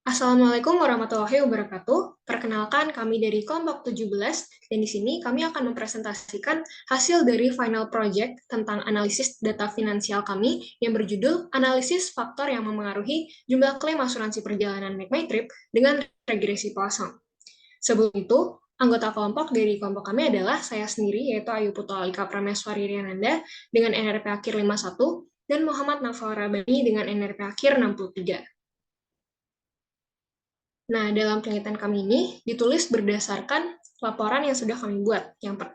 Assalamualaikum warahmatullahi wabarakatuh. Perkenalkan, kami dari kelompok 17, dan di sini kami akan mempresentasikan hasil dari final project tentang analisis data finansial kami yang berjudul Analisis Faktor yang Memengaruhi Jumlah Klaim Asuransi Perjalanan Make My Trip dengan Regresi Poisson. Sebelum itu, anggota kelompok dari kelompok kami adalah saya sendiri, yaitu Ayu Putu Alika Prameswari Riananda dengan NRP akhir 51, dan Muhammad Naufal Rabani dengan NRP akhir 63. Nah, dalam penelitian kami ini ditulis berdasarkan laporan yang sudah kami buat,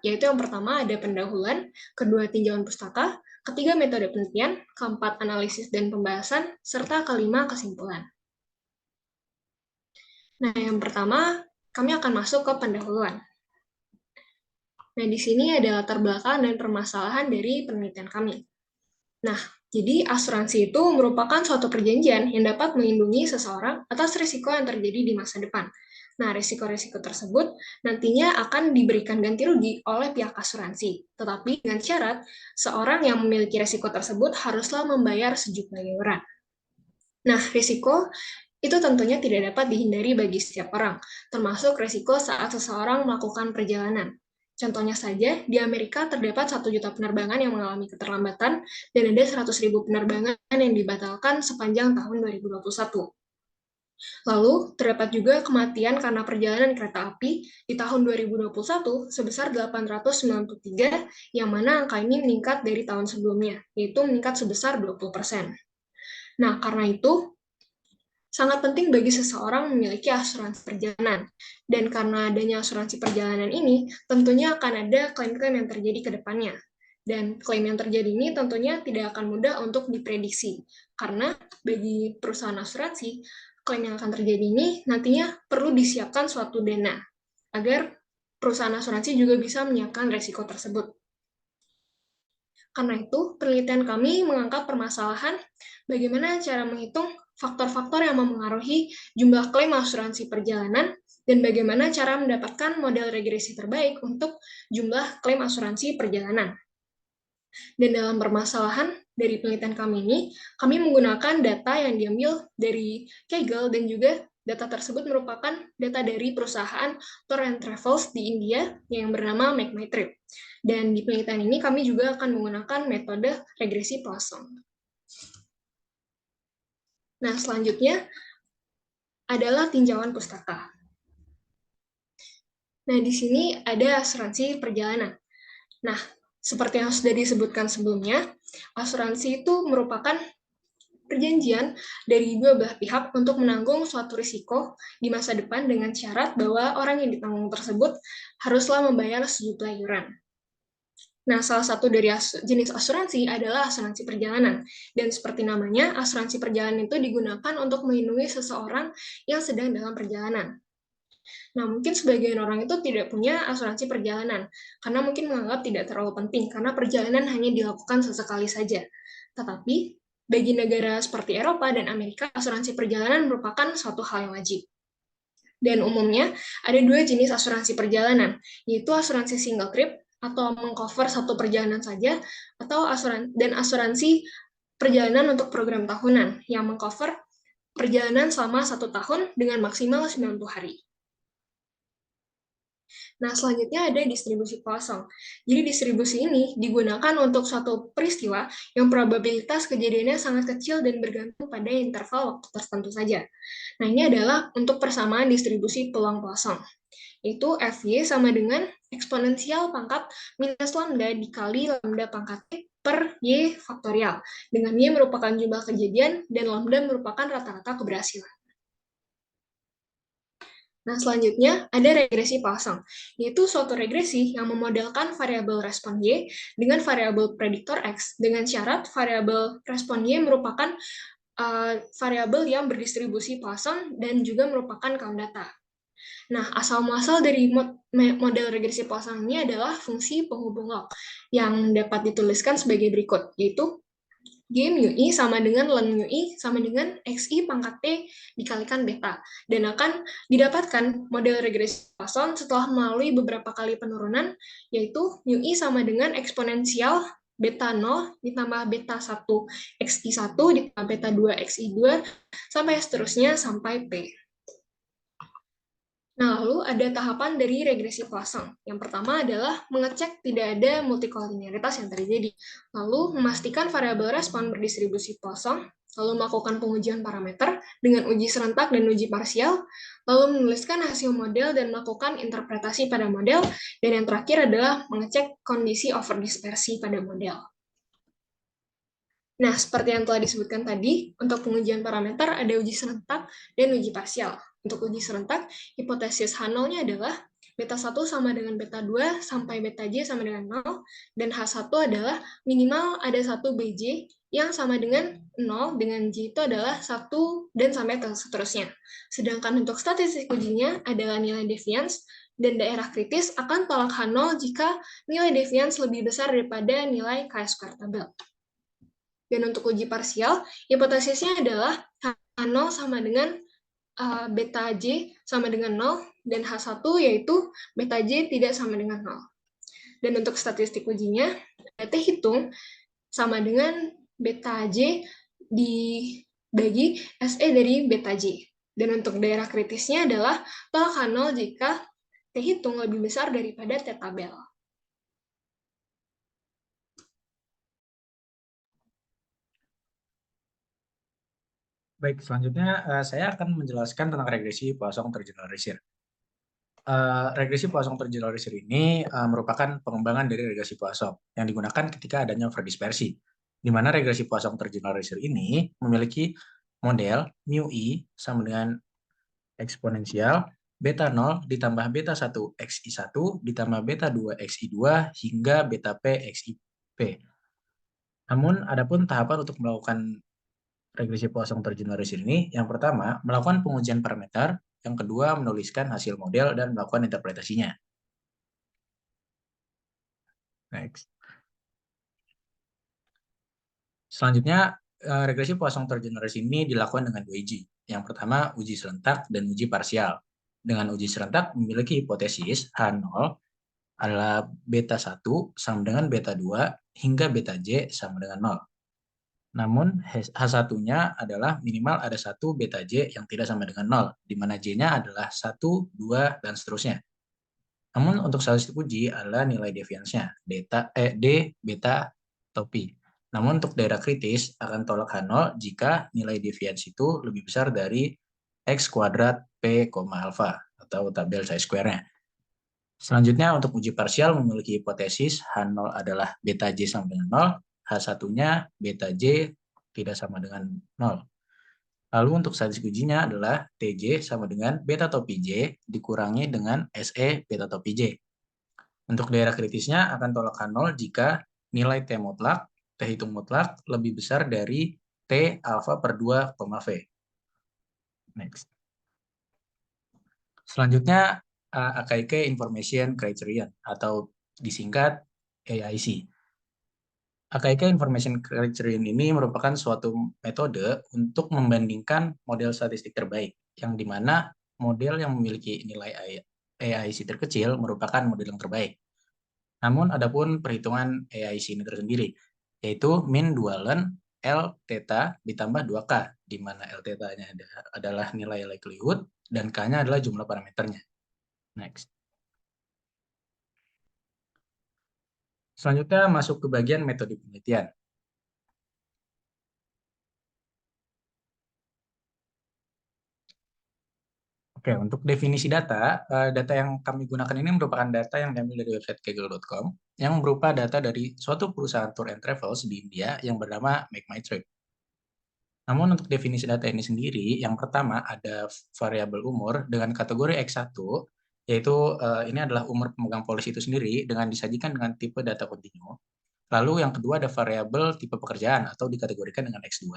yaitu yang pertama ada pendahuluan, kedua tinjauan pustaka, ketiga metode penelitian, keempat analisis dan pembahasan, serta kelima kesimpulan. Nah, yang pertama kami akan masuk ke pendahuluan. Nah, di sini ada latar belakang dan permasalahan dari penelitian kami. Nah, jadi asuransi itu merupakan suatu perjanjian yang dapat melindungi seseorang atas risiko yang terjadi di masa depan. Nah, risiko-risiko tersebut nantinya akan diberikan ganti rugi oleh pihak asuransi. Tetapi dengan syarat, seorang yang memiliki risiko tersebut haruslah membayar sejumlah iuran. Nah, risiko itu tentunya tidak dapat dihindari bagi setiap orang, termasuk risiko saat seseorang melakukan perjalanan. Contohnya saja, di Amerika terdapat 1 juta penerbangan yang mengalami keterlambatan dan ada 100.000 penerbangan yang dibatalkan sepanjang tahun 2021. Lalu, terdapat juga kematian karena perjalanan kereta api di tahun 2021 sebesar 893, yang mana angka ini meningkat dari tahun sebelumnya, yaitu meningkat sebesar 20%. Nah, karena itu, sangat penting bagi seseorang memiliki asuransi perjalanan. Dan karena adanya asuransi perjalanan ini, tentunya akan ada klaim-klaim yang terjadi ke depannya. Dan klaim yang terjadi ini tentunya tidak akan mudah untuk diprediksi. Karena bagi perusahaan asuransi, klaim yang akan terjadi ini nantinya perlu disiapkan suatu dana, agar perusahaan asuransi juga bisa menyiapkan resiko tersebut. Karena itu, penelitian kami mengangkat permasalahan bagaimana cara menghitung faktor-faktor yang memengaruhi jumlah klaim asuransi perjalanan dan bagaimana cara mendapatkan model regresi terbaik untuk jumlah klaim asuransi perjalanan. Dan dalam permasalahan dari penelitian kami ini, kami menggunakan data yang diambil dari Kaggle dan juga data tersebut merupakan data dari perusahaan Tour and Travels di India yang bernama Make My Trip. Dan di penelitian ini kami juga akan menggunakan metode regresi Poisson. Nah, selanjutnya adalah tinjauan pustaka. Nah, di sini ada asuransi perjalanan. Nah, seperti yang sudah disebutkan sebelumnya, asuransi itu merupakan perjanjian dari dua belah pihak untuk menanggung suatu risiko di masa depan dengan syarat bahwa orang yang ditanggung tersebut haruslah membayar sejumlah iuran. Nah, salah satu dari jenis asuransi adalah asuransi perjalanan. Dan seperti namanya, asuransi perjalanan itu digunakan untuk melindungi seseorang yang sedang dalam perjalanan. Nah, mungkin sebagian orang itu tidak punya asuransi perjalanan, karena mungkin menganggap tidak terlalu penting, karena perjalanan hanya dilakukan sesekali saja. Tetapi, bagi negara seperti Eropa dan Amerika, asuransi perjalanan merupakan suatu hal yang wajib. Dan umumnya, ada dua jenis asuransi perjalanan, yaitu asuransi single trip, atau mengcover satu perjalanan saja, atau asuransi perjalanan untuk program tahunan, yang mengcover perjalanan selama 1 tahun dengan maksimal 90 hari. Nah, selanjutnya ada distribusi Poisson. Jadi distribusi ini digunakan untuk suatu peristiwa yang probabilitas kejadiannya sangat kecil dan bergantung pada interval waktu tertentu saja. Nah, ini adalah untuk persamaan distribusi peluang Poisson, yaitu FY sama dengan eksponensial pangkat minus lambda dikali lambda pangkat T per Y faktorial, dengan Y merupakan jumlah kejadian dan lambda merupakan rata-rata keberhasilan. Nah, selanjutnya ada regresi Poisson, yaitu suatu regresi yang memodelkan variabel respon Y dengan variabel prediktor X, dengan syarat variabel respon Y merupakan variabel yang berdistribusi Poisson dan juga merupakan count data. Nah, asal-muasal dari model regresi Poisson ini adalah fungsi penghubung log yang dapat dituliskan sebagai berikut, yaitu G mu I sama dengan ln mu I sama dengan XI pangkat T dikalikan beta. Dan akan didapatkan model regresi Poisson setelah melalui beberapa kali penurunan, yaitu mu I sama dengan eksponensial beta 0 ditambah beta 1 XI1 ditambah beta 2 XI2 sampai seterusnya sampai P. Nah, lalu ada tahapan dari regresi Poisson. Yang pertama adalah mengecek tidak ada multikolinearitas yang terjadi. Lalu memastikan variabel respon berdistribusi Poisson, lalu melakukan pengujian parameter dengan uji serentak dan uji parsial, lalu menuliskan hasil model dan melakukan interpretasi pada model, dan yang terakhir adalah mengecek kondisi overdispersi pada model. Nah, seperti yang telah disebutkan tadi, untuk pengujian parameter ada uji serentak dan uji parsial. Untuk uji serentak, hipotesis H0-nya adalah beta 1 sama dengan beta 2 sampai beta J sama dengan 0, dan H1 adalah minimal ada 1 BJ yang sama dengan 0, dengan J itu adalah 1 dan sampai seterusnya. Sedangkan untuk statistik ujinya adalah nilai deviance, dan daerah kritis akan tolak H0 jika nilai deviance lebih besar daripada nilai chi-square tabel. Dan untuk uji parsial, hipotesisnya adalah H0 sama dengan beta J sama dengan 0, dan H1 yaitu beta J tidak sama dengan 0. Dan untuk statistik ujinya, T hitung sama dengan beta J dibagi SE dari beta J. Dan untuk daerah kritisnya adalah tolak H0 jika T hitung lebih besar daripada T tabel. Baik, selanjutnya saya akan menjelaskan tentang regresi Poisson tergeneralisir. Regresi Poisson tergeneralisir ini merupakan pengembangan dari regresi Poisson yang digunakan ketika adanya overdispersi, di mana regresi Poisson tergeneralisir ini memiliki model mu i sama dengan eksponensial beta 0 ditambah beta 1 xi1 ditambah beta 2 xi2 hingga beta p xip. Namun, adapun tahapan untuk melakukan regresi Poisson tergeneralisir ini, yang pertama, melakukan pengujian parameter, yang kedua, menuliskan hasil model dan melakukan interpretasinya. Next. Selanjutnya, regresi Poisson tergeneralisir ini dilakukan dengan 2 uji. Yang pertama, uji serentak dan uji parsial. Dengan uji serentak memiliki hipotesis H0 adalah beta 1 sama dengan beta 2 hingga beta J sama dengan 0. Namun H1-nya adalah minimal ada 1 beta J yang tidak sama dengan 0, di mana J-nya adalah 1, 2, dan seterusnya. Namun untuk statistik uji adalah nilai deviance-nya, D, beta, atau pi. Namun untuk daerah kritis akan tolak H0 jika nilai deviance itu lebih besar dari X kuadrat P, alpha, atau tabel chi-square-nya. Selanjutnya untuk uji parsial memiliki hipotesis H0 adalah beta J sama dengan 0, H1-nya beta J tidak sama dengan 0. Lalu untuk statistik ujinya adalah TJ sama dengan beta topi J dikurangi dengan SE beta topi J. Untuk daerah kritisnya akan tolak H0 jika nilai T mutlak, T hitung mutlak, lebih besar dari T alpha per 2, V. Next. Selanjutnya AKIK Information Criterion atau disingkat AIC. AKIK Information Criterion ini merupakan suatu metode untuk membandingkan model statistik terbaik, yang dimana model yang memiliki nilai AIC terkecil merupakan model yang terbaik. Namun, adapun perhitungan AIC ini tersendiri, yaitu mean dualen L theta ditambah 2K, di mana L theta-nya adalah nilai likelihood dan K-nya adalah jumlah parameternya. Next. Selanjutnya masuk ke bagian metode penelitian. Oke, untuk definisi data, data yang kami gunakan ini merupakan data yang diambil dari website kaggle.com yang berupa data dari suatu perusahaan tour and travels di India yang bernama Make My Trip. Namun untuk definisi data ini sendiri, yang pertama ada variabel umur dengan kategori X1, yaitu ini adalah umur pemegang polis itu sendiri dengan disajikan dengan tipe data kontinu. Lalu yang kedua ada variabel tipe pekerjaan atau dikategorikan dengan X2,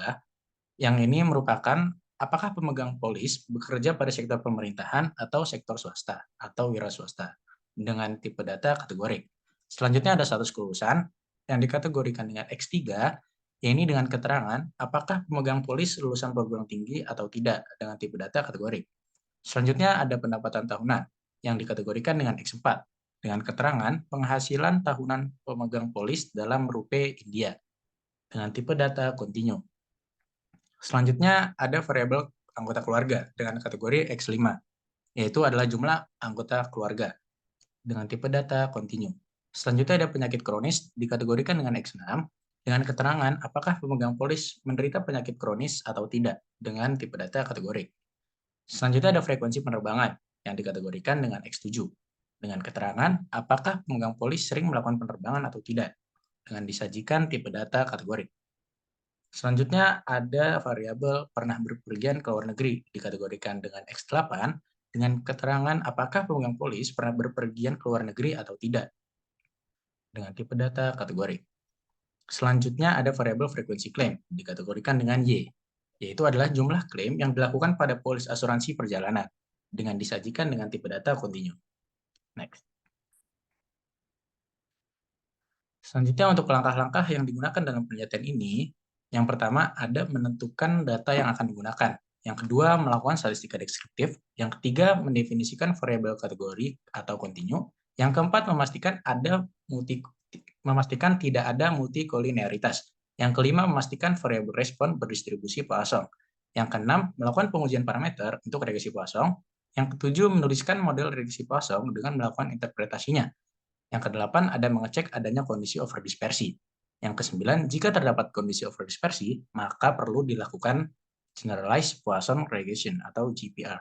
yang ini merupakan apakah pemegang polis bekerja pada sektor pemerintahan atau sektor swasta atau wira swasta dengan tipe data kategorik. Selanjutnya ada status kelulusan yang dikategorikan dengan X3, yaitu dengan keterangan apakah pemegang polis lulusan perguruan tinggi atau tidak dengan tipe data kategorik. Selanjutnya ada pendapatan tahunan yang dikategorikan dengan X4. dengan keterangan penghasilan tahunan pemegang polis dalam rupiah India dengan tipe data kontinu. Selanjutnya ada variabel anggota keluarga dengan kategori X5, yaitu adalah jumlah anggota keluarga dengan tipe data kontinu. Selanjutnya ada penyakit kronis dikategorikan dengan X6 dengan keterangan apakah pemegang polis menderita penyakit kronis atau tidak dengan tipe data kategori. Selanjutnya ada frekuensi penerbangan yang dikategorikan dengan X7 dengan keterangan apakah pemegang polis sering melakukan penerbangan atau tidak dengan disajikan tipe data kategori. Selanjutnya ada variabel pernah berpergian ke luar negeri dikategorikan dengan X8 dengan keterangan apakah pemegang polis pernah berpergian ke luar negeri atau tidak dengan tipe data kategori. Selanjutnya ada variabel frekuensi klaim dikategorikan dengan Y, yaitu adalah jumlah klaim yang dilakukan pada polis asuransi perjalanan dengan disajikan dengan tipe data kontinu. Next. Selanjutnya untuk langkah-langkah yang digunakan dalam penelitian ini, yang pertama ada menentukan data yang akan digunakan. Yang kedua, melakukan statistika deskriptif. Yang ketiga, mendefinisikan variabel kategori atau kontinu. Yang keempat, memastikan tidak ada multikolinearitas. Yang kelima, memastikan variabel respon berdistribusi Poisson. Yang keenam, melakukan pengujian parameter untuk regresi Poisson. Yang ketujuh, menuliskan model regresi Poisson dengan melakukan interpretasinya. Yang kedelapan, ada mengecek adanya kondisi overdispersi. Yang kesembilan, jika terdapat kondisi overdispersi, maka perlu dilakukan Generalized Poisson Regression atau GPR.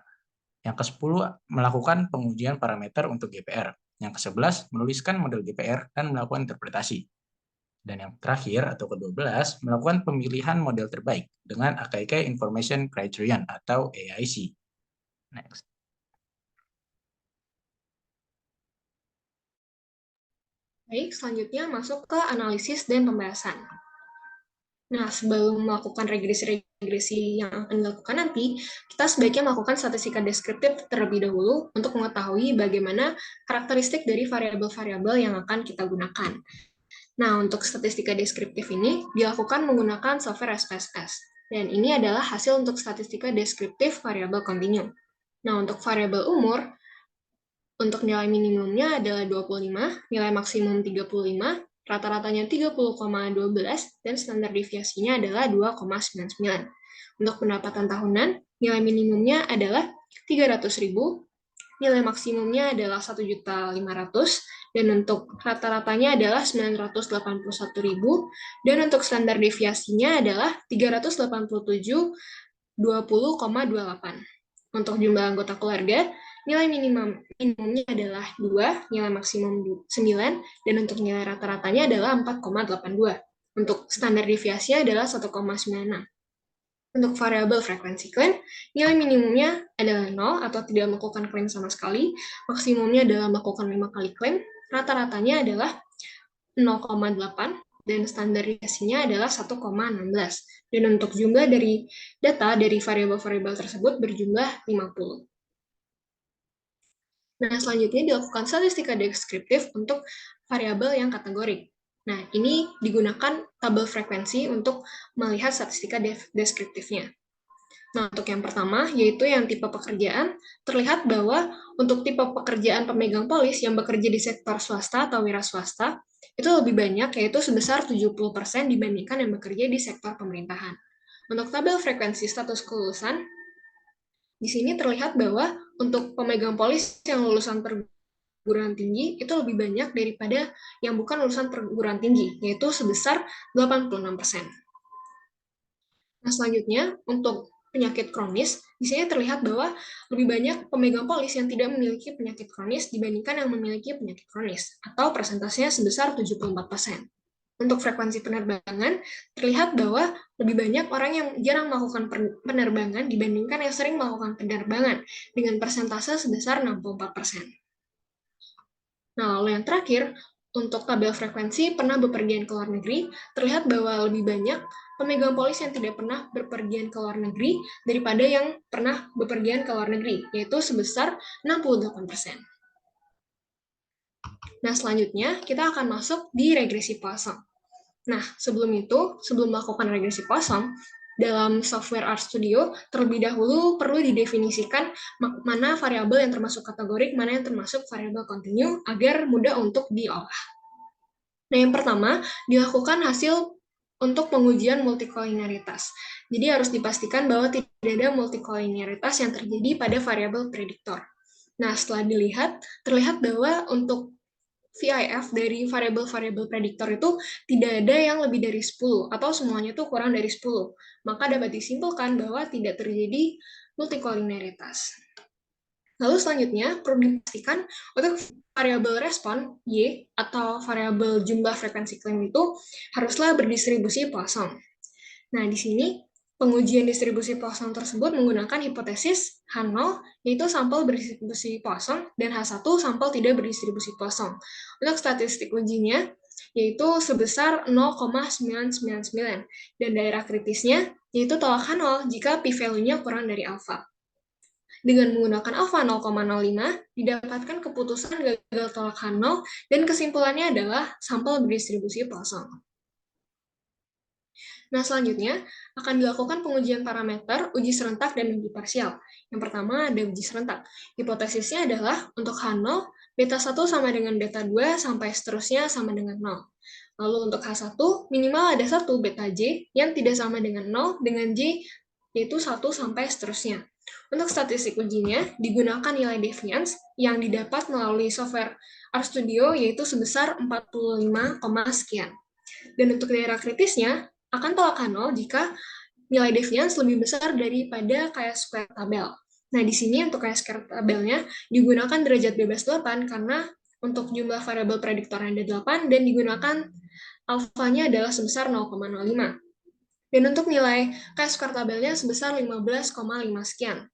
Yang ke-10, melakukan pengujian parameter untuk GPR. Yang ke-11, menuliskan model GPR dan melakukan interpretasi. Dan yang terakhir atau ke-12, melakukan pemilihan model terbaik dengan AKK Information Criterion atau AIC. Next. Baik, selanjutnya masuk ke analisis dan pembahasan. Nah, sebelum melakukan regresi-regresi yang akan dilakukan nanti, kita sebaiknya melakukan statistika deskriptif terlebih dahulu untuk mengetahui bagaimana karakteristik dari variabel-variabel yang akan kita gunakan. Nah, untuk statistika deskriptif ini dilakukan menggunakan software SPSS, dan ini adalah hasil untuk statistika deskriptif variabel kontinu. Nah, untuk variabel umur, untuk nilai minimumnya adalah 25, nilai maksimum 35, rata-ratanya 30,12, dan standar deviasinya adalah 2,99. Untuk pendapatan tahunan, nilai minimumnya adalah 300.000, nilai maksimumnya adalah 1.500.000, dan untuk rata-ratanya adalah 981.000, dan untuk standar deviasinya adalah 387, 20,28. Untuk jumlah anggota keluarga, nilai minimumnya adalah 2, nilai maksimum 9, dan untuk nilai rata-ratanya adalah 4,82. Untuk standar deviasinya adalah 1,96. Untuk variabel frekuensi klaim, nilai minimumnya adalah 0 atau tidak melakukan klaim sama sekali, maksimumnya adalah melakukan 5 kali klaim, rata-ratanya adalah 0,8, dan standar deviasinya adalah 1,16. Dan untuk jumlah dari data dari variabel-variabel tersebut berjumlah 50. Nah, selanjutnya dilakukan statistika deskriptif untuk variabel yang kategorik. Nah, ini digunakan tabel frekuensi untuk melihat statistika deskriptifnya. Nah, untuk yang pertama, yaitu yang tipe pekerjaan, terlihat bahwa untuk tipe pekerjaan pemegang polis yang bekerja di sektor swasta atau wira swasta, itu lebih banyak, yaitu sebesar 70% dibandingkan yang bekerja di sektor pemerintahan. Untuk tabel frekuensi status kelulusan, di sini terlihat bahwa untuk pemegang polis yang lulusan perguruan tinggi itu lebih banyak daripada yang bukan lulusan perguruan tinggi, yaitu sebesar 86%. Nah, selanjutnya untuk penyakit kronis, di sini terlihat bahwa lebih banyak pemegang polis yang tidak memiliki penyakit kronis dibandingkan yang memiliki penyakit kronis, atau persentasenya sebesar 74%. Untuk frekuensi penerbangan, terlihat bahwa lebih banyak orang yang jarang melakukan penerbangan dibandingkan yang sering melakukan penerbangan, dengan persentase sebesar 64%. Nah, lalu yang terakhir, untuk tabel frekuensi pernah bepergian ke luar negeri, terlihat bahwa lebih banyak pemegang polis yang tidak pernah berpergian ke luar negeri daripada yang pernah bepergian ke luar negeri, yaitu sebesar 68%. Nah, selanjutnya kita akan masuk di regresi Poisson. Nah, sebelum melakukan regresi Poisson, dalam software RStudio, terlebih dahulu perlu didefinisikan mana variabel yang termasuk kategorik, mana yang termasuk variabel kontinu, agar mudah untuk diolah. Nah, yang pertama, dilakukan hasil untuk pengujian multikolinearitas. Jadi harus dipastikan bahwa tidak ada multikolinearitas yang terjadi pada variabel prediktor. Nah, setelah terlihat bahwa untuk VIF dari variabel-variabel prediktor itu tidak ada yang lebih dari 10, atau semuanya itu kurang dari 10. Maka dapat disimpulkan bahwa tidak terjadi multikolinearitas. Lalu selanjutnya, perlu dipastikan untuk variabel respon, Y, atau variabel jumlah frekuensi klaim itu haruslah berdistribusi Poisson. Nah, di sini pengujian distribusi Poisson tersebut menggunakan hipotesis H0, yaitu sampel berdistribusi Poisson, dan H1 sampel tidak berdistribusi Poisson. Untuk statistik ujinya, yaitu sebesar 0,999, dan daerah kritisnya yaitu tolak H0 jika p-value-nya kurang dari alfa. Dengan menggunakan alfa 0,05, didapatkan keputusan gagal tolak H0, dan kesimpulannya adalah sampel berdistribusi Poisson. Nah, selanjutnya akan dilakukan pengujian parameter, uji serentak, dan uji parsial. Yang pertama ada uji serentak. Hipotesisnya adalah untuk H0, beta 1 sama dengan beta 2, sampai seterusnya sama dengan 0. Lalu untuk H1, minimal ada 1 beta J yang tidak sama dengan 0, dengan J yaitu 1 sampai seterusnya. Untuk statistik ujinya, digunakan nilai deviance yang didapat melalui software RStudio yaitu sebesar 45, sekian. Dan untuk daerah kritisnya, akan tolak H0 jika nilai deviance lebih besar daripada chi-square tabel. Nah, di sini untuk chi-square tabelnya digunakan derajat bebas 8 karena untuk jumlah variabel prediktornya ada 8 dan digunakan alfanya adalah sebesar 0,05. Dan untuk nilai chi-square tabelnya sebesar 15,5 sekian.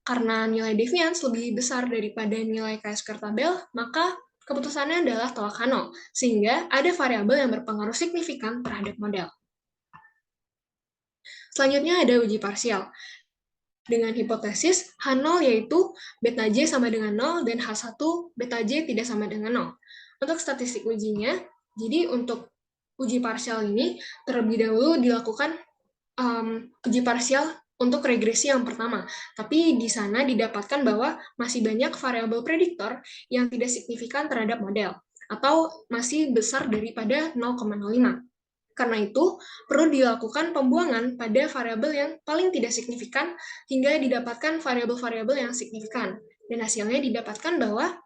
Karena nilai deviance lebih besar daripada nilai chi-square tabel, maka keputusannya adalah tolak H0, sehingga ada variabel yang berpengaruh signifikan terhadap model. Selanjutnya ada uji parsial. Dengan hipotesis H0 yaitu beta J sama dengan 0 dan H1 beta J tidak sama dengan 0. Untuk statistik ujinya, jadi untuk uji parsial ini terlebih dahulu dilakukan uji parsial untuk regresi yang pertama. Tapi di sana didapatkan bahwa masih banyak variabel prediktor yang tidak signifikan terhadap model, atau masih besar daripada 0,05. Karena itu, perlu dilakukan pembuangan pada variabel yang paling tidak signifikan hingga didapatkan variabel-variabel yang signifikan. Dan hasilnya didapatkan bahwa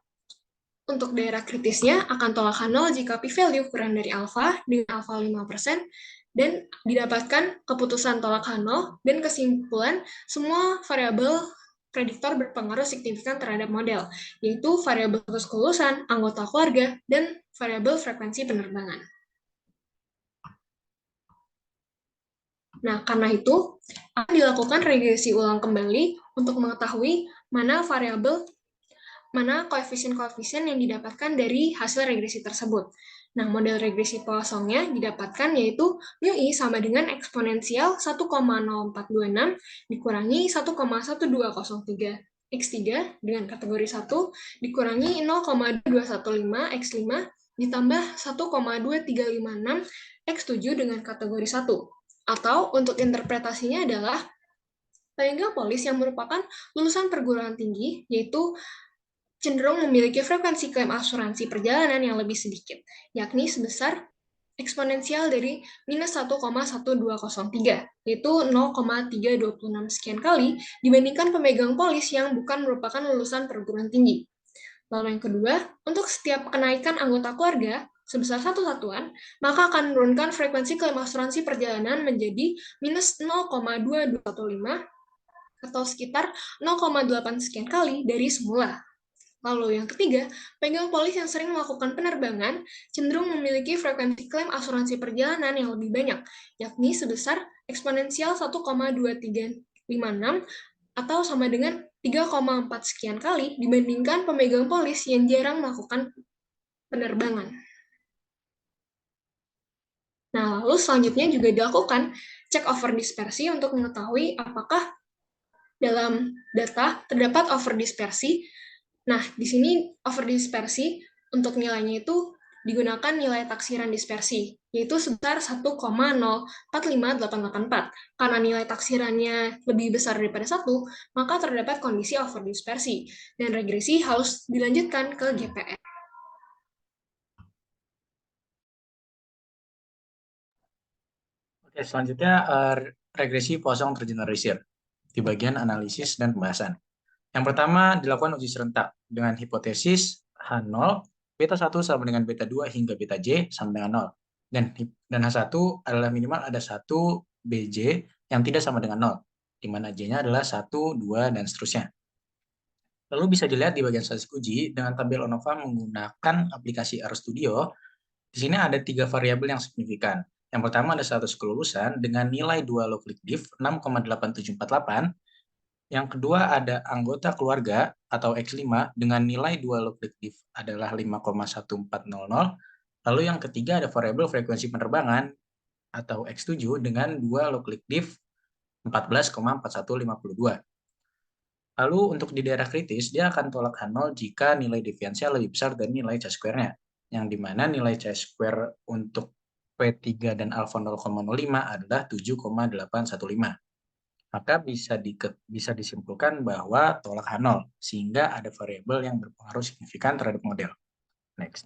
untuk daerah kritisnya akan tolak H0 jika p-value kurang dari alfa dengan alfa 5%, dan didapatkan keputusan tolak H0 dan kesimpulan semua variabel prediktor berpengaruh signifikan terhadap model, yaitu variabel status kelulusan, anggota keluarga, dan variabel frekuensi penerbangan. Nah, karena itu, akan dilakukan regresi ulang kembali untuk mengetahui mana koefisien-koefisien yang didapatkan dari hasil regresi tersebut. Nah, model regresi Poissonnya didapatkan yaitu μi sama dengan eksponensial 1,0426 dikurangi 1,1203 X3 dengan kategori 1 dikurangi 0,215 X5 ditambah 1,2356 X7 dengan kategori 1. Atau untuk interpretasinya adalah pemegang polis yang merupakan lulusan perguruan tinggi, yaitu cenderung memiliki frekuensi klaim asuransi perjalanan yang lebih sedikit, yakni sebesar eksponensial dari minus 1,1203, yaitu 0,326 sekian kali dibandingkan pemegang polis yang bukan merupakan lulusan perguruan tinggi. Lalu yang kedua, untuk setiap kenaikan anggota keluarga sebesar 1 satuan, maka akan menurunkan frekuensi klaim asuransi perjalanan menjadi minus 0,2215 atau sekitar 0,8 sekian kali dari semula. Lalu yang ketiga, pemegang polis yang sering melakukan penerbangan cenderung memiliki frekuensi klaim asuransi perjalanan yang lebih banyak, yakni sebesar eksponensial 1,2356 atau sama dengan 3,4 sekian kali dibandingkan pemegang polis yang jarang melakukan penerbangan. Nah, lalu selanjutnya juga dilakukan cek over dispersi untuk mengetahui apakah dalam data terdapat over dispersi. Nah, di sini over dispersi untuk nilainya itu digunakan nilai taksiran dispersi, yaitu sebesar 1,045884. Karena nilai taksirannya lebih besar daripada 1, maka terdapat kondisi overdispersi, dan regresi harus dilanjutkan ke GPR. Oke, selanjutnya regresi Poisson tergeneralisir di bagian analisis dan pembahasan. Yang pertama dilakukan uji serentak dengan hipotesis H0, beta 1 sama dengan beta 2 hingga beta J sama dengan 0. Dan H1 adalah minimal ada 1 BJ yang tidak sama dengan 0, di mana J-nya adalah 1, 2, dan seterusnya. Lalu bisa dilihat di bagian statistik uji dengan tabel ANOVA menggunakan aplikasi RStudio. Di sini ada 3 variabel yang signifikan. Yang pertama ada status kelulusan dengan nilai 2 log-lik diff 6,8748. Yang kedua ada anggota keluarga atau X5 dengan nilai 2 log-lik diff adalah 5,1400. Lalu yang ketiga ada variabel frekuensi penerbangan atau X7 dengan 2 log-lik diff 14,4152. Lalu untuk di daerah kritis, dia akan tolak H0 jika nilai deviansinya lebih besar dari nilai C-square-nya, yang dimana nilai C-square untuk P3 dan alfa 0,05 adalah 7,815. Maka bisa disimpulkan bahwa tolak H0, sehingga ada variabel yang berpengaruh signifikan terhadap model. Next.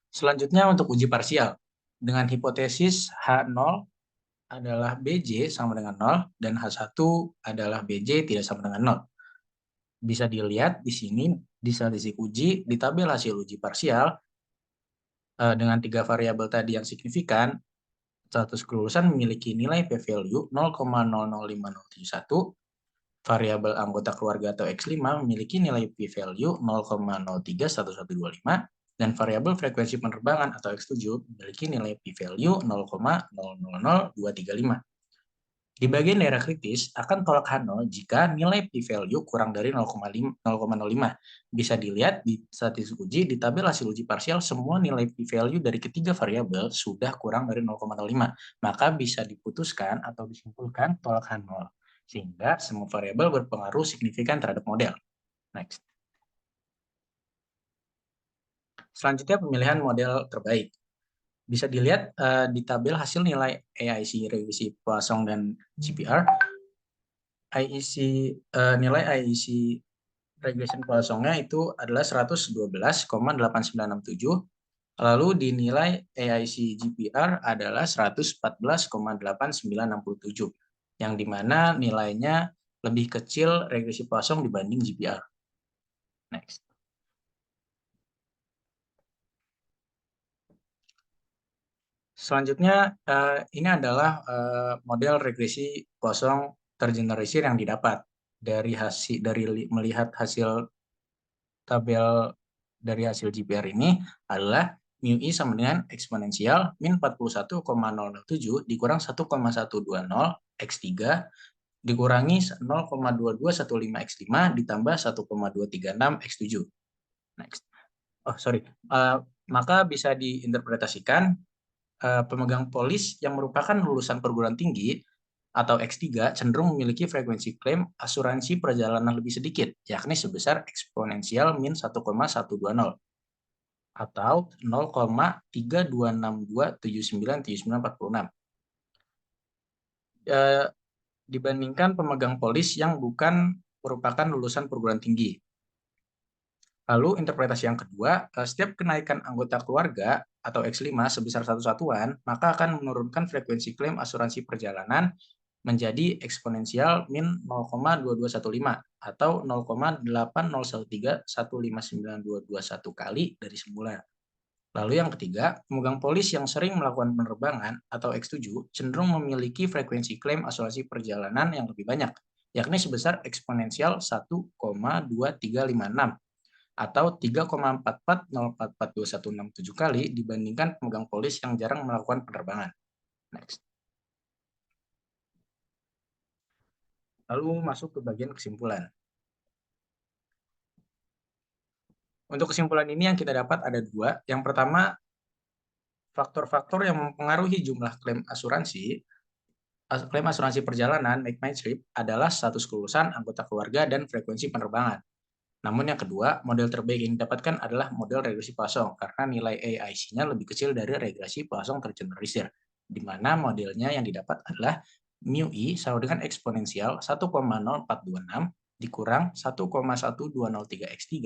Selanjutnya untuk uji parsial. Dengan hipotesis H0 adalah BJ sama dengan 0, dan H1 adalah BJ tidak sama dengan 0. Bisa dilihat di sini, di statistik uji, di tabel hasil uji parsial, dengan 3 variabel tadi yang signifikan, status kelulusan memiliki nilai p-value 0,005071, variabel anggota keluarga atau X5 memiliki nilai p-value 0,031125, dan variabel frekuensi penerbangan atau X7 memiliki nilai p-value 0,000235. Di bagian daerah kritis akan tolak H0 jika nilai p-value kurang dari 0,05. Bisa dilihat di statistik uji di tabel hasil uji parsial semua nilai p-value dari ketiga variabel sudah kurang dari 0,05. Maka bisa diputuskan atau disimpulkan tolak H0. Sehingga semua variabel berpengaruh signifikan terhadap model. Next. Selanjutnya pemilihan model terbaik. Bisa dilihat di tabel hasil nilai AIC, regresi Poisson, dan GPR. Nilai AIC regression Poisson-nya itu adalah 112,8967. Lalu dinilai AIC GPR adalah 114,8967. Yang dimana nilainya lebih kecil regresi Poisson dibanding GPR. Next. Selanjutnya, ini adalah model regresi Poisson tergeneralisir yang didapat dari melihat hasil tabel dari hasil GPR ini adalah mu i sama dengan eksponensial min 41,007 dikurang 1,120 x3 dikurangi 0,2215 x5 ditambah 1,236 x7. Next. Maka bisa diinterpretasikan pemegang polis yang merupakan lulusan perguruan tinggi atau X3 cenderung memiliki frekuensi klaim asuransi perjalanan lebih sedikit, yakni sebesar eksponensial min 1,120 atau 0,3262797946 dibandingkan pemegang polis yang bukan merupakan lulusan perguruan tinggi. Lalu interpretasi yang kedua, setiap kenaikan anggota keluarga atau X5 sebesar satu satuan, maka akan menurunkan frekuensi klaim asuransi perjalanan menjadi eksponensial min 0,2215 atau 0,8013159221 kali dari semula. Lalu yang ketiga, pemegang polis yang sering melakukan penerbangan atau X7 cenderung memiliki frekuensi klaim asuransi perjalanan yang lebih banyak, yakni sebesar eksponensial 1,2356 atau 3,44044267 kali dibandingkan pemegang polis yang jarang melakukan penerbangan. Next. Lalu masuk ke bagian kesimpulan. Untuk kesimpulan ini yang kita dapat ada dua. Yang pertama, faktor-faktor yang mempengaruhi jumlah klaim asuransi perjalanan make my trip adalah status kelulusan, anggota keluarga, dan frekuensi penerbangan. Namun yang kedua, model terbaik yang didapatkan adalah model regresi Poisson karena nilai AIC-nya lebih kecil dari regresi Poisson tergeneralisir, di mana modelnya yang didapat adalah mu i sama dengan eksponensial 1,0426 dikurang 1,1203 x3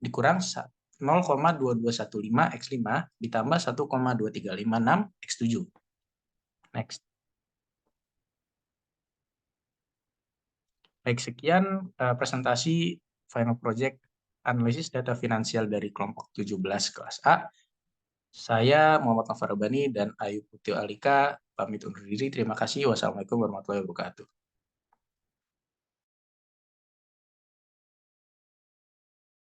dikurang 0,2215 x5 ditambah 1,2356 x7. Next. Baik, sekian presentasi final project analisis data finansial dari kelompok 17 kelas A. Saya Muhammad Nofar Rabbani dan Ayu Putih Alika pamit undur diri. Terima kasih. Wassalamualaikum warahmatullahi wabarakatuh.